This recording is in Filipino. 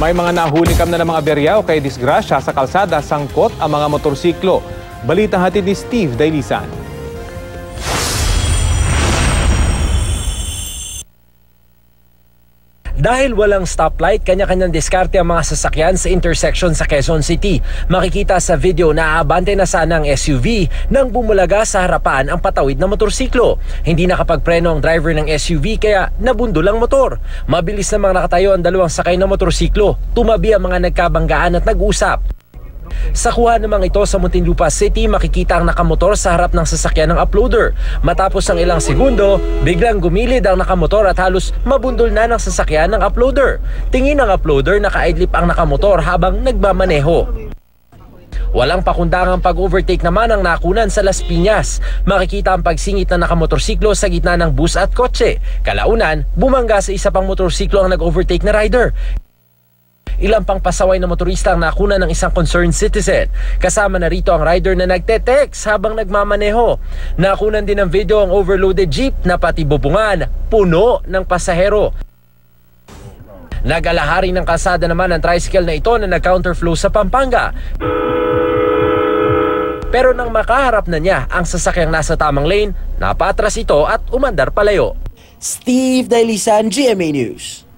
May mga nahulikam na ng mga aberya o kay disgrasya sa kalsada, sangkot ang mga motorsiklo. Balita hatid ni Steve Dailisan. Dahil walang stoplight, kanya-kanyang diskarte ang mga sasakyan sa intersection sa Quezon City. Makikita sa video na aabante na sana ang SUV nang bumulaga sa harapan ang patawid na motorsiklo. Hindi nakapagpreno ang driver ng SUV kaya nabundol ang motor. Mabilis namang nakatayo ang dalawang sakay na motorsiklo. Tumabi ang mga nagkabanggaan at nag-usap. Sa kuha namang ito sa Muntinlupa City, makikita ang nakamotor sa harap ng sasakyan ng uploader. Matapos ang ilang segundo, biglang gumilid ang nakamotor at halos mabundol na ng sasakyan ng uploader. Tingin ng uploader, naka-idlip ang nakamotor habang nagmamaneho. Walang pakundangang pag-overtake naman ang nakunan sa Las Piñas. Makikita ang pagsingit ng nakamotorsiklo sa gitna ng bus at kotse. Kalaunan, bumangga sa isa pang motorsiklo ang nag-overtake na rider. Ilang pang pasaway na motorista ang nakuna ng isang concerned citizen. Kasama na rito ang rider na nagte-text habang nagmamaneho. Nakunan din ng video ang overloaded jeep na pati bubungan puno ng pasahero. Nag-alahari ng kalsada naman ang tricycle na ito na nag-counterflow sa Pampanga. Pero nang makaharap na niya ang sasakyang nasa tamang lane, napatras ito at umandar palayo. Steve Dailisan, GMA News.